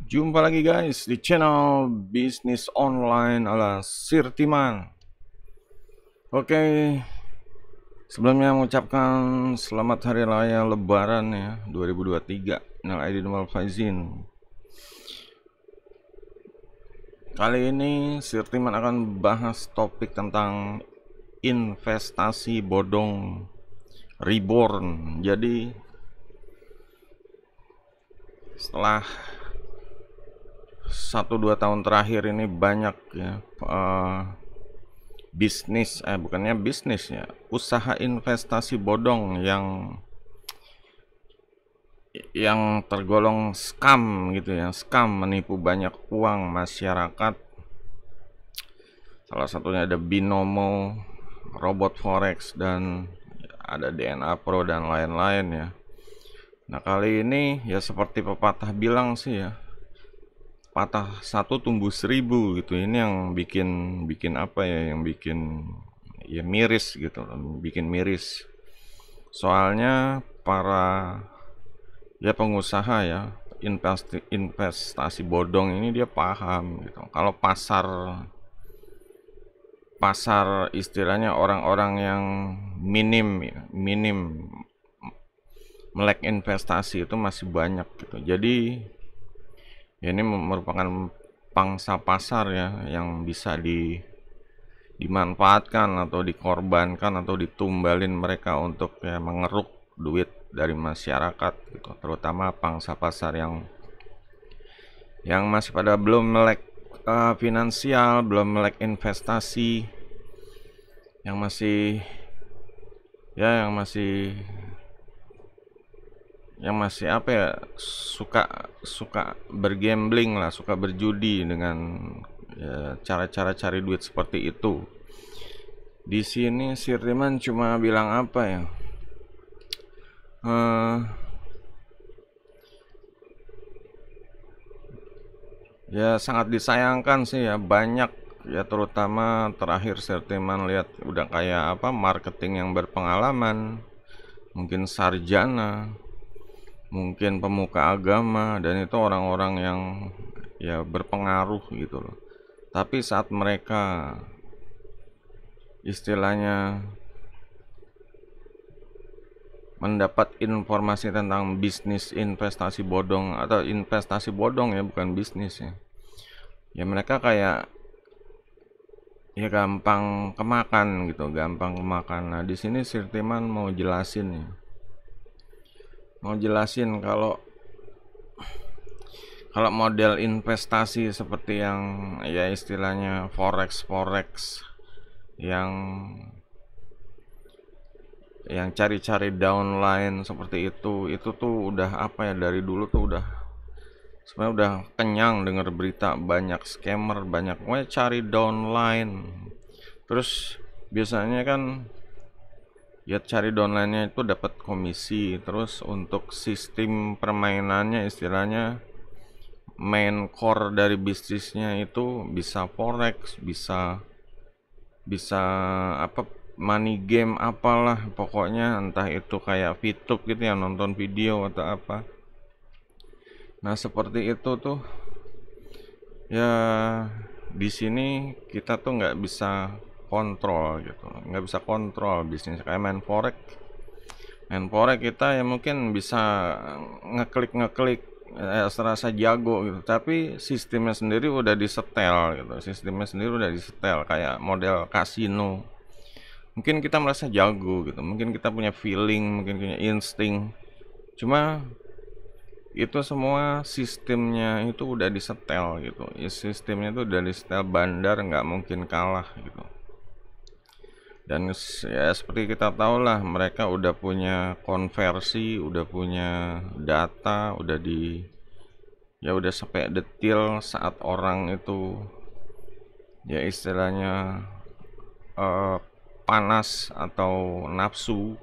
Jumpa lagi guys di channel bisnis online ala Sirtiman. Oke, sebelumnya mengucapkan selamat hari raya Lebaran ya 2023. Minal aidin wal faizin. Kali ini Sirtiman akan bahas topik tentang investasi bodong reborn. Jadi setelah 1-2 tahun terakhir ini banyak ya bukannya bisnis ya, usaha investasi bodong yang tergolong scam gitu ya, scam menipu banyak uang masyarakat. Salah satunya ada binomo, robot forex, dan ada DNA Pro dan lain-lain ya. Nah kali ini ya seperti pepatah bilang sih ya, patah satu tumbuh 1000 gitu. Ini yang bikin bikin apa ya, yang bikin ya miris gitu, bikin miris. Soalnya para ya pengusaha ya investasi bodong ini dia paham gitu. Kalau pasar pasar istilahnya orang-orang yang minim melek investasi itu masih banyak gitu. Jadi ya ini merupakan pangsa pasar ya yang bisa dimanfaatkan atau dikorbankan atau ditumbalin mereka untuk ya mengeruk duit dari masyarakat gitu, terutama pangsa pasar yang masih pada belum melek finansial, belum melek investasi, yang masih ya yang masih apa ya, suka suka bergambling lah, suka berjudi dengan ya, cara-cara cari duit seperti itu. Di sini Sirtiman cuma bilang apa ya, eh, ya sangat disayangkan sih ya, banyak ya, terutama terakhir Sirtiman lihat udah kayak apa, marketing yang berpengalaman, mungkin sarjana, mungkin pemuka agama, dan itu orang-orang yang ya berpengaruh gitu loh. Tapi saat mereka istilahnya mendapat informasi tentang bisnis investasi bodong, atau investasi bodong ya, bukan bisnis ya, ya mereka kayak ya gampang kemakan gitu, gampang kemakan. Nah di sini Sirtiman mau jelasin ya, kalau model investasi seperti yang ya istilahnya forex yang cari-cari downline seperti itu tuh udah apa ya, dari dulu tuh udah sebenarnya udah kenyang dengar berita banyak scammer, banyak pokoknya cari downline. Terus biasanya kan ya cari downline-nya itu dapat komisi. Terus untuk sistem permainannya istilahnya main core dari bisnisnya itu bisa forex, bisa bisa apa, money game apalah pokoknya, entah itu kayak VTube gitu ya, nonton video atau apa. Nah seperti itu tuh ya, di sini kita tuh nggak bisa kontrol gitu, nggak bisa kontrol bisnis kayak main forex kita ya mungkin bisa ngeklik serasa jago gitu, tapi sistemnya sendiri udah disetel kayak model kasino. Mungkin kita merasa jago gitu, mungkin kita punya feeling, mungkin punya insting, cuma itu semua sistemnya itu udah disetel gitu ya, sistemnya itu udah disetel bandar, nggak mungkin kalah gitu. Dan ya seperti kita tahu lah, mereka udah punya konversi, udah punya data, ya udah sampai detail saat orang itu ya istilahnya eh, panas atau nafsu,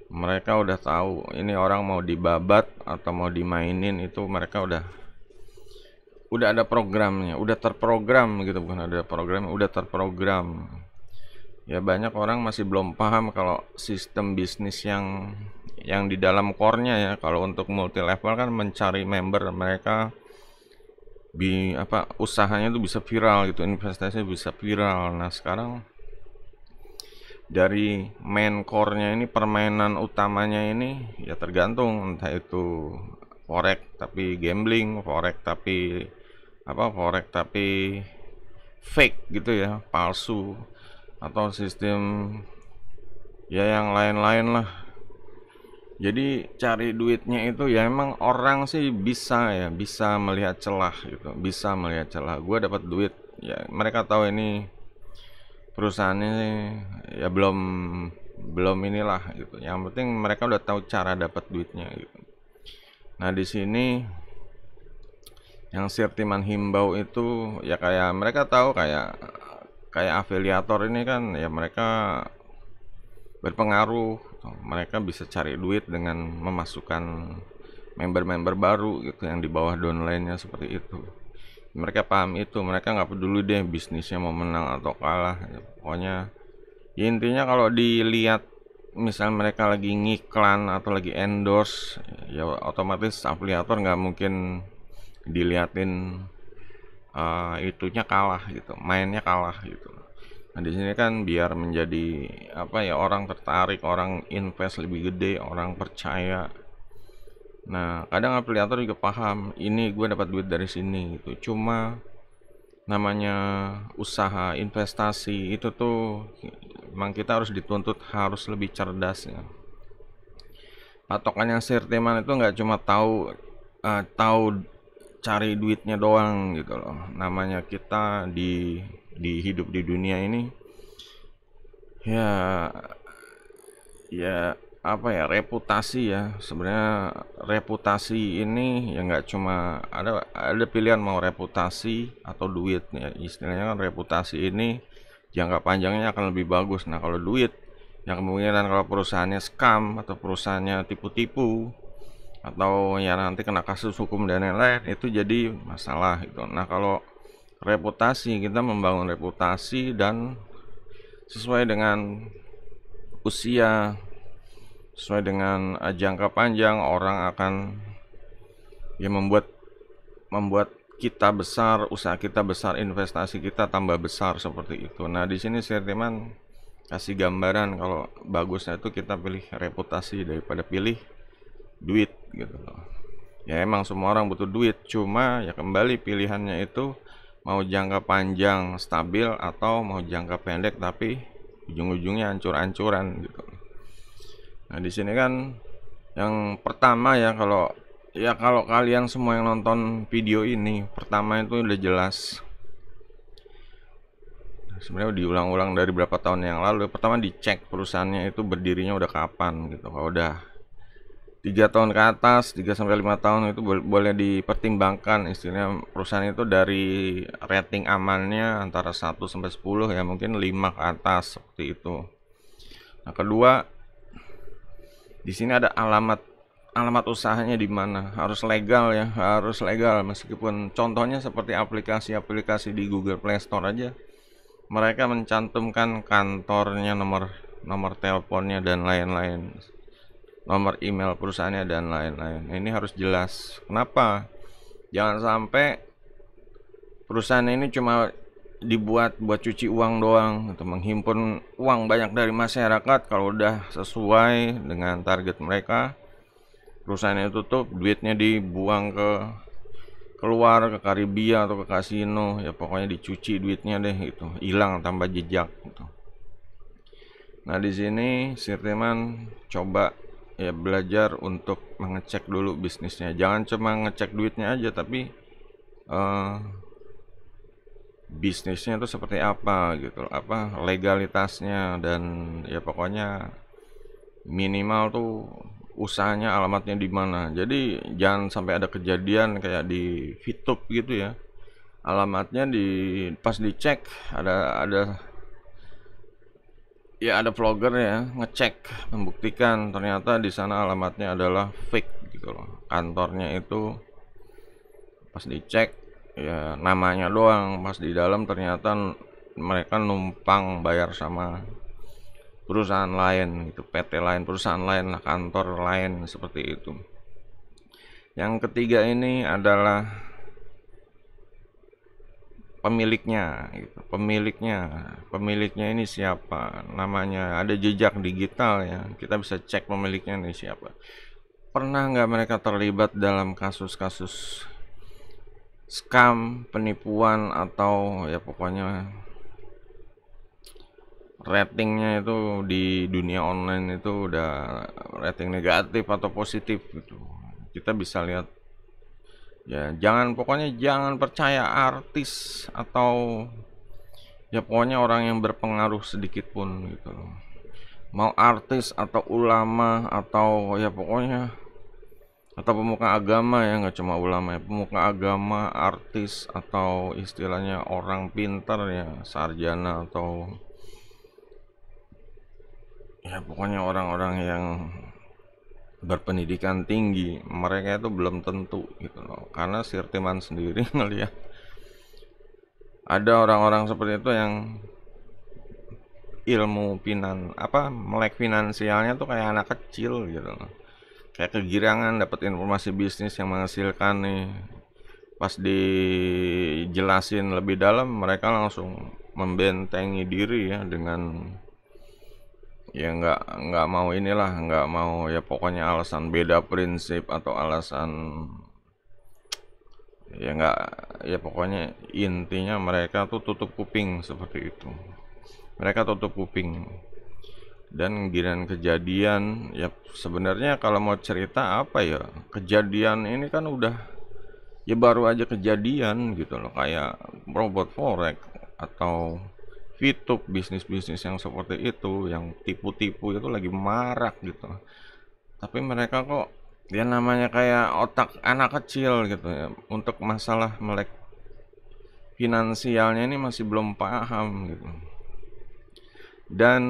mereka udah tahu ini orang mau dibabat atau mau dimainin. Itu mereka udah ada programnya, udah terprogram gitu, bukan ada program, udah terprogram. Ya banyak orang masih belum paham kalau sistem bisnis yang di dalam core-nya ya. Kalau untuk multi level kan mencari member, mereka usahanya tuh bisa viral gitu, investasinya bisa viral. Nah sekarang dari main core-nya ini, permainan utamanya ini ya tergantung, entah itu forex tapi gambling, forex tapi fake gitu ya, palsu, atau sistem ya yang lain-lain lah. Jadi cari duitnya itu ya emang orang sih bisa melihat celah gitu, bisa melihat celah. Gue dapat duit, ya mereka tahu ini perusahaannya ya belum belum inilah gitu. Yang penting mereka udah tahu cara dapat duitnya gitu. Nah di sini yang Sirtiman himbau itu ya kayak mereka tahu kayak kayak afiliator ini kan ya mereka berpengaruh gitu. Mereka bisa cari duit dengan memasukkan member-member baru gitu yang di bawah downline-nya seperti itu. Mereka paham itu, mereka nggak peduli deh bisnisnya mau menang atau kalah ya, pokoknya ya intinya kalau dilihat misal mereka lagi ngiklan atau lagi endorse ya otomatis afiliator nggak mungkin diliatin itunya kalah gitu, mainnya kalah gitu. Nah di sini kan biar menjadi orang tertarik, orang invest lebih gede, orang percaya. Nah kadang afiliator juga paham ini gue dapat duit dari sini gitu. Cuma namanya usaha investasi itu tuh memang kita harus dituntut harus lebih cerdas ya. Patokannya Sirteman itu nggak cuma tahu cari duitnya doang gitu loh. Namanya kita di hidup di dunia ini ya ya reputasi ya. Sebenarnya reputasi ini ya nggak cuma ada pilihan mau reputasi atau duit ya. Istilahnya kan reputasi ini jangka panjangnya akan lebih bagus. Nah kalau duit yang kemungkinan kalau perusahaannya scam atau perusahaannya tipu-tipu atau ya nanti kena kasus hukum dan lain-lain itu jadi masalah gitu. Nah kalau reputasi, kita membangun reputasi dan sesuai dengan usia, sesuai dengan jangka panjang orang akan ya membuat kita besar, usaha kita besar, investasi kita tambah besar seperti itu. Nah di sini Sirtiman kasih gambaran kalau bagusnya itu kita pilih reputasi daripada pilih duit gitu loh. Ya emang semua orang butuh duit, cuma ya kembali pilihannya itu mau jangka panjang stabil atau mau jangka pendek tapi ujung-ujungnya hancur-hancuran gitu. Nah di sini kan yang pertama ya kalau kalian semua yang nonton video ini pertama itu udah jelas. Sebenarnya diulang-ulang dari berapa tahun yang lalu. Pertama dicek perusahaannya itu berdirinya udah kapan gitu. Kalau udah 3 tahun ke atas, 3 sampai 5 tahun itu boleh dipertimbangkan istilahnya perusahaan itu dari rating amannya antara 1 sampai 10 ya mungkin 5 ke atas seperti itu. Nah, kedua di sini ada alamat usahanya di mana. Harus legal ya, harus legal meskipun contohnya seperti aplikasi-aplikasi di Google Play Store aja. Mereka mencantumkan kantornya, nomor teleponnya dan lain-lain, nomor email perusahaannya dan lain-lain. Ini harus jelas. Kenapa? Jangan sampai perusahaan ini cuma dibuat buat cuci uang doang atau menghimpun uang banyak dari masyarakat. Kalau udah sesuai dengan target mereka, perusahaannya tutup, duitnya dibuang keluar ke Karibia atau ke kasino, ya pokoknya dicuci duitnya deh gitu, hilang tanpa jejak gitu. Nah di sini Sirteman coba ya belajar untuk mengecek dulu bisnisnya, jangan cuma ngecek duitnya aja tapi bisnisnya itu seperti apa gitu, legalitasnya, dan ya pokoknya minimal tuh usahanya alamatnya di mana. Jadi jangan sampai ada kejadian kayak di Fitup gitu ya, alamatnya pas dicek ada vlogger ya ngecek membuktikan ternyata di sana alamatnya adalah fake gitu loh. Kantornya itu pas dicek ya namanya doang, pas di dalam ternyata mereka numpang bayar sama perusahaan lain gitu, PT lain, perusahaan lain lah, kantor lain seperti itu. Yang ketiga ini adalah pemiliknya gitu. Pemiliknya ini siapa, namanya, ada jejak digital ya, kita bisa cek pemiliknya ini siapa. Pernah nggak mereka terlibat dalam kasus-kasus scam, penipuan, atau ya pokoknya ratingnya itu di dunia online itu udah rating negatif atau positif gitu. Kita bisa lihat ya, pokoknya jangan percaya artis atau ya pokoknya orang yang berpengaruh sedikit pun gitu loh. Mau artis atau ulama atau ya pokoknya atau pemuka agama ya, nggak cuma ulama ya, pemuka agama, artis, atau istilahnya orang pintar ya, sarjana, atau ya pokoknya orang-orang yang berpendidikan tinggi, mereka itu belum tentu gitu loh. Karena Sirtiman sendiri ngelihat ada orang-orang seperti itu yang ilmu melek finansialnya tuh kayak anak kecil gitu loh. Kayak kegirangan dapat informasi bisnis yang menghasilkan nih. Pas dijelasin lebih dalam, mereka langsung membentengi diri ya, dengan ya nggak mau nggak mau ya pokoknya alasan beda prinsip atau alasan ya nggak, ya pokoknya intinya mereka tuh tutup kuping seperti itu. Mereka tutup kuping. Dan giliran kejadian ya, sebenarnya kalau mau cerita apa ya, kejadian ini kan udah ya baru aja kejadian gitu loh, kayak robot forex atau VTube, bisnis-bisnis yang seperti itu, yang tipu-tipu itu lagi marak gitu. Tapi mereka kok dia namanya kayak otak anak kecil gitu ya, untuk masalah melek finansialnya ini masih belum paham gitu. Dan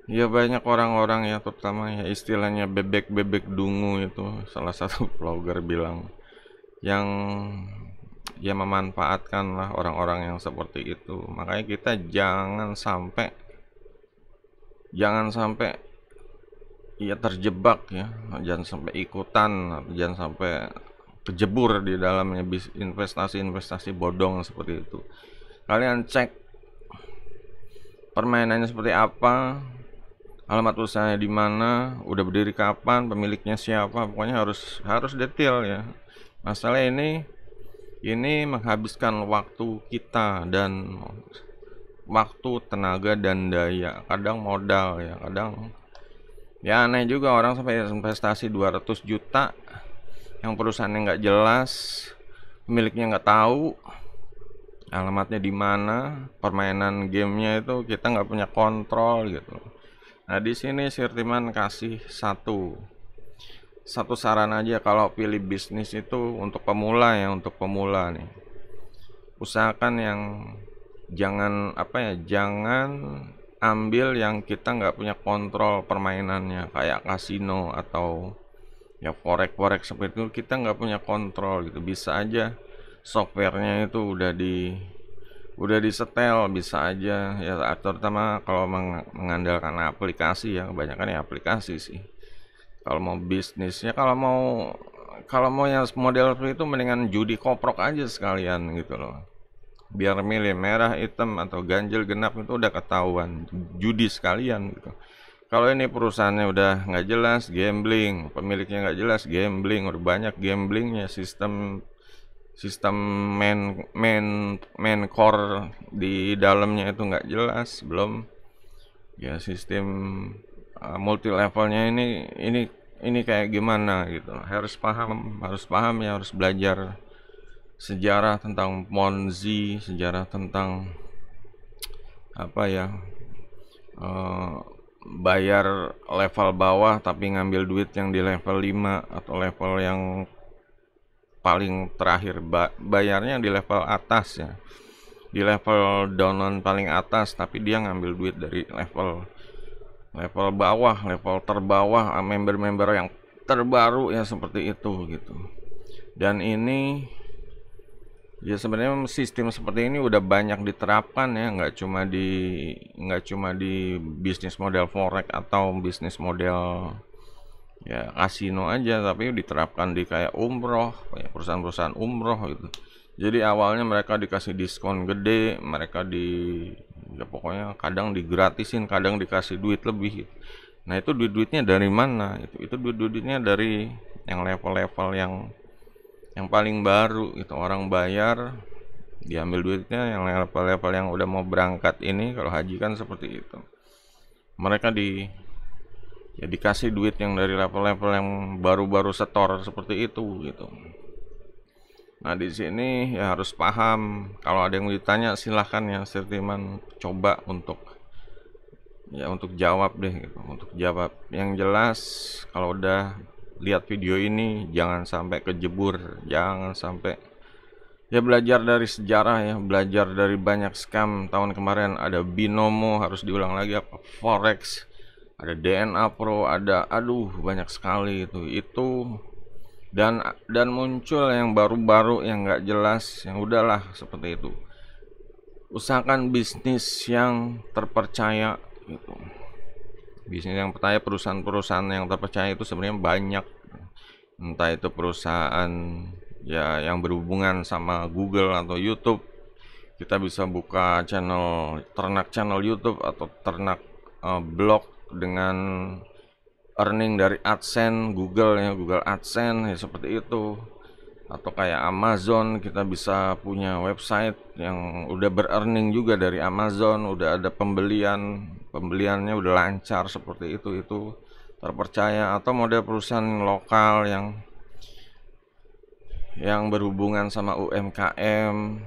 ya banyak orang-orang ya, terutama ya istilahnya bebek-bebek dungu itu, salah satu vlogger bilang, yang ya memanfaatkan lah orang-orang yang seperti itu. Makanya kita jangan sampai ya terjebak ya, jangan sampai ikutan, jangan sampai kejebur di dalamnya investasi-investasi bodong seperti itu. Kalian cek permainannya seperti apa, alamat usahanya di mana, udah berdiri kapan, pemiliknya siapa, pokoknya harus detail ya. Masalah ini menghabiskan waktu kita, dan waktu, tenaga, dan daya, kadang modal ya, kadang ya aneh juga orang sampai investasi 200 juta yang perusahaannya nggak jelas, pemiliknya nggak tahu, alamatnya di mana, permainan gamenya itu kita nggak punya kontrol gitu. Nah di sini Sirtiman kasih satu saran aja, kalau pilih bisnis itu untuk pemula ya, untuk pemula nih, usahakan yang jangan ambil yang kita nggak punya kontrol permainannya, kayak kasino atau ya forex seperti itu, kita nggak punya kontrol gitu. Bisa aja softwarenya itu udah disetel, bisa aja ya, terutama kalau mengandalkan aplikasi ya, kebanyakan ya aplikasi sih. Kalau mau bisnisnya, kalau mau yang model seperti itu, mendingan judi koprok aja sekalian gitu loh, biar milih merah, hitam, atau ganjil genap itu udah ketahuan, judi sekalian gitu. Kalau ini perusahaannya udah nggak jelas, gambling, pemiliknya nggak jelas, gambling, udah banyak gamblingnya, sistem main core di dalamnya itu nggak jelas, belum ya sistem multi levelnya ini kayak gimana gitu. Harus paham ya, harus belajar sejarah tentang Ponzi, sejarah tentang bayar level bawah tapi ngambil duit yang di level 5, atau level yang paling terakhir bayarnya di level atas ya, di level downon paling atas, tapi dia ngambil duit dari level bawah, level terbawah, member-member yang terbaru ya, seperti itu gitu. Dan ini ya sebenarnya sistem seperti ini udah banyak diterapkan ya, nggak cuma di bisnis model forex atau bisnis model ya kasino aja, tapi diterapkan di kayak umroh, ya perusahaan-perusahaan umroh gitu. Jadi awalnya mereka dikasih diskon gede, mereka ya pokoknya kadang digratisin, kadang dikasih duit lebih. Nah itu duit-duitnya dari mana? Itu duit-duitnya dari yang level-level yang paling baru itu, orang bayar diambil duitnya yang level-level yang udah mau berangkat ini. Kalau haji kan seperti itu, mereka ya dikasih duit yang dari level-level yang baru-baru setor seperti itu gitu. Nah di sini ya harus paham. Kalau ada yang ditanya silahkan ya Sirtiman coba untuk jawab deh gitu. Untuk jawab yang jelas, kalau udah lihat video ini jangan sampai kejebur, jangan sampai, ya belajar dari sejarah ya, belajar dari banyak scam tahun kemarin. Ada binomo, harus diulang lagi, apa forex, ada DNA Pro, ada aduh banyak sekali itu. Dan muncul yang baru-baru yang nggak jelas, yang udahlah seperti itu. Usahakan bisnis yang terpercaya gitu. Bisnis yang percaya, perusahaan-perusahaan yang terpercaya itu sebenarnya banyak. Entah itu perusahaan ya yang berhubungan sama Google atau YouTube. Kita bisa buka channel YouTube atau ternak blog dengan earning dari AdSense Google ya, Google AdSense ya seperti itu. Atau kayak Amazon, kita bisa punya website yang udah berearning juga dari Amazon, udah ada pembeliannya udah lancar seperti itu terpercaya. Atau model perusahaan lokal yang berhubungan sama UMKM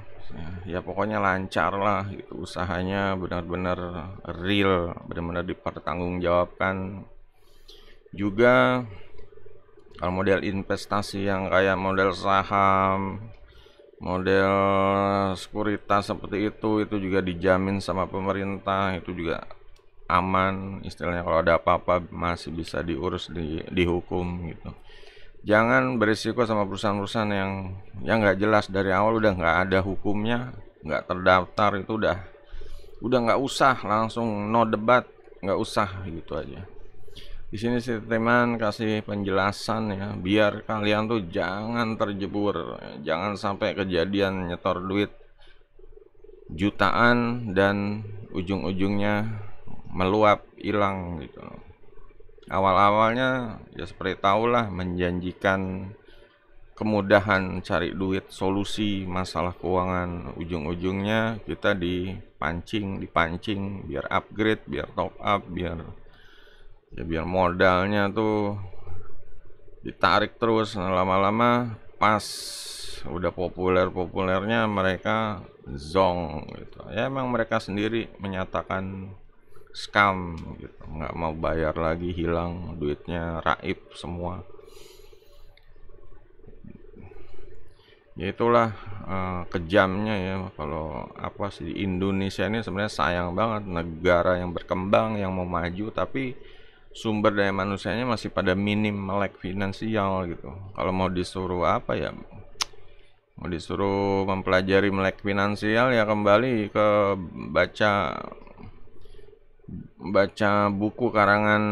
ya pokoknya lancar lah gitu, usahanya benar-benar real, benar-benar dipertanggungjawabkan. Juga kalau model investasi yang kayak model saham, model sekuritas seperti itu juga dijamin sama pemerintah, itu juga aman istilahnya. Kalau ada apa-apa masih bisa diurus, dihukum gitu. Jangan berisiko sama perusahaan-perusahaan yang nggak jelas dari awal, udah nggak ada hukumnya, nggak terdaftar, itu udah nggak usah, langsung no debat, nggak usah gitu aja. Di sini si teman kasih penjelasan ya, biar kalian tuh jangan terjebur, jangan sampai kejadian nyetor duit jutaan dan ujung-ujungnya meluap, hilang gitu. Awal-awalnya ya seperti tahulah, menjanjikan kemudahan cari duit, solusi masalah keuangan, ujung-ujungnya kita dipancing biar upgrade, biar top up, biar modalnya tuh ditarik terus. Nah, lama-lama pas udah populernya mereka zong gitu. Ya emang mereka sendiri menyatakan scam gitu, nggak mau bayar lagi, hilang duitnya, raib semua. Ya itulah kejamnya ya. Kalau apa sih, di Indonesia ini sebenarnya sayang banget, negara yang berkembang, yang mau maju, tapi sumber daya manusianya masih pada minim, melek finansial gitu. Kalau mau disuruh apa ya, mau disuruh mempelajari melek finansial ya kembali ke baca baca buku karangan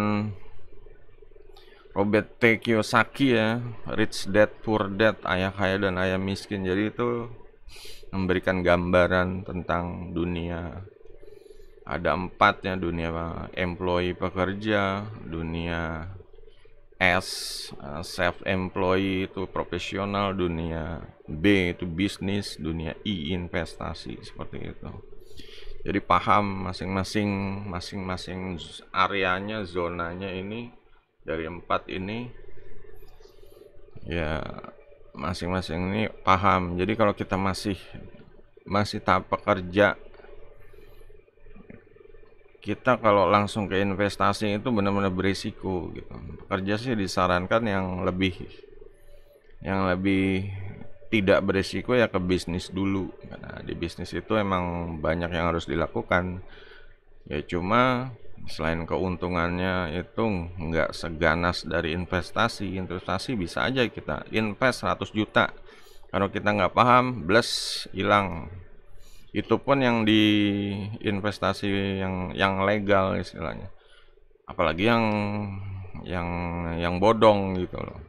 Robert T. Kiyosaki ya, Rich Dad Poor Dad, Ayah Kaya dan Ayah Miskin. Jadi itu memberikan gambaran tentang dunia. Ada 4 ya, dunia employee pekerja, dunia S self employee itu profesional, dunia B itu bisnis, dunia I investasi, seperti itu. Jadi paham masing-masing areanya, zonanya ini dari 4 ini ya, masing-masing ini paham. Jadi kalau kita masih tahap pekerja, kita kalau langsung ke investasi itu benar-benar berisiko gitu. Pekerja sih disarankan yang lebih tidak berisiko ya ke bisnis dulu, karena di bisnis itu emang banyak yang harus dilakukan ya. Cuma selain keuntungannya itu nggak seganas dari investasi bisa aja kita invest 100 juta, kalau kita nggak paham bless, hilang. Itu pun yang di investasi yang legal istilahnya, apalagi yang bodong gitu loh.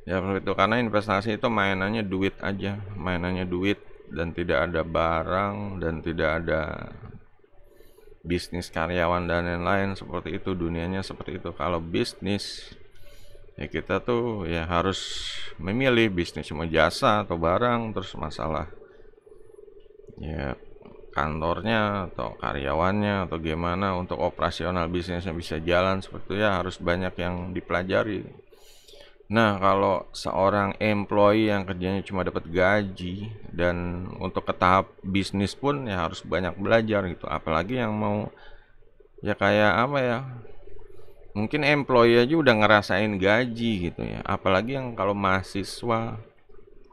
Ya seperti itu, karena investasi itu mainannya duit aja, mainannya duit, dan tidak ada barang dan tidak ada bisnis karyawan dan lain-lain. Seperti itu dunianya, seperti itu. Kalau bisnis ya kita tuh ya harus memilih bisnis mau jasa atau barang, terus masalah ya kantornya atau karyawannya atau gimana untuk operasional bisnisnya bisa jalan seperti itu, ya harus banyak yang dipelajari. Nah, kalau seorang employee yang kerjanya cuma dapat gaji dan untuk ke tahap bisnis pun ya harus banyak belajar gitu. Apalagi yang mau ya kayak apa ya? Mungkin employee aja udah ngerasain gaji gitu ya. Apalagi yang kalau mahasiswa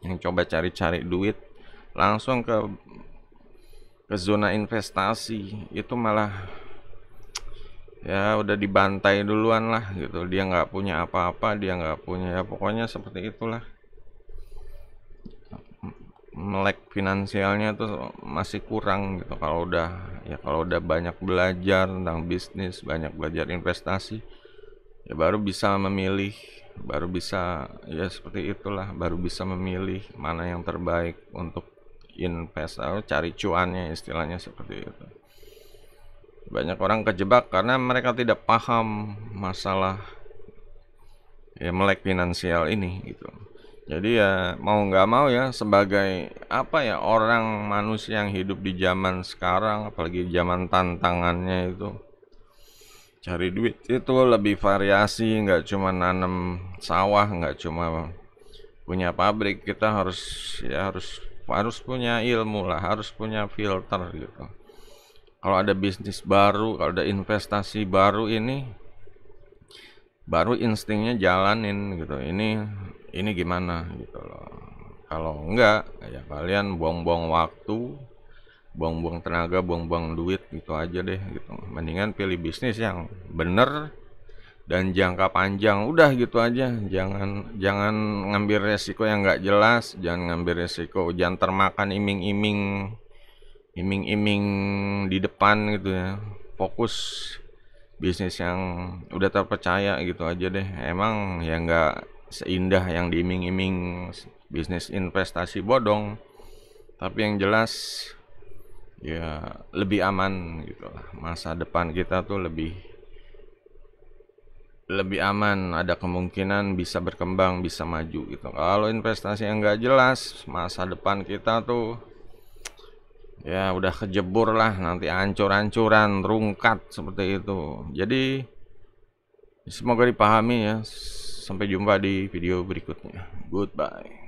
yang coba cari-cari duit langsung ke zona investasi itu malah ya udah dibantai duluan lah gitu. Dia nggak punya apa-apa, dia nggak punya, ya pokoknya seperti itulah. Melek finansialnya tuh masih kurang gitu. Kalau udah banyak belajar tentang bisnis, banyak belajar investasi, ya baru bisa memilih, baru bisa ya seperti itulah, baru bisa memilih mana yang terbaik untuk invest atau cari cuannya, istilahnya seperti itu. Banyak orang kejebak karena mereka tidak paham masalah ya melek finansial ini gitu. Jadi ya mau nggak mau ya, sebagai apa ya, orang manusia yang hidup di zaman sekarang, apalagi zaman tantangannya itu cari duit itu lebih variasi, nggak cuma nanam sawah, nggak cuma punya pabrik. Kita harus punya ilmu lah, harus punya filter gitu. Kalau ada bisnis baru, kalau ada investasi baru, ini baru instingnya jalanin gitu. Ini gimana gitu loh. Kalau enggak ya kalian buang-buang waktu, buang-buang tenaga, buang-buang duit gitu aja deh gitu. Mendingan pilih bisnis yang bener dan jangka panjang, udah gitu aja. Jangan ngambil resiko yang nggak jelas, jangan ngambil resiko, jangan termakan iming-iming di depan gitu ya. Fokus bisnis yang udah terpercaya gitu aja deh. Emang ya nggak seindah yang diiming-iming bisnis investasi bodong, tapi yang jelas ya lebih aman gitu lah. Masa depan kita tuh lebih lebih aman, ada kemungkinan bisa berkembang, bisa maju gitu. Kalau investasi yang nggak jelas, masa depan kita tuh ya udah kejebur lah, nanti ancur-ancuran, rungkat seperti itu. Jadi semoga dipahami ya. Sampai jumpa di video berikutnya. Goodbye.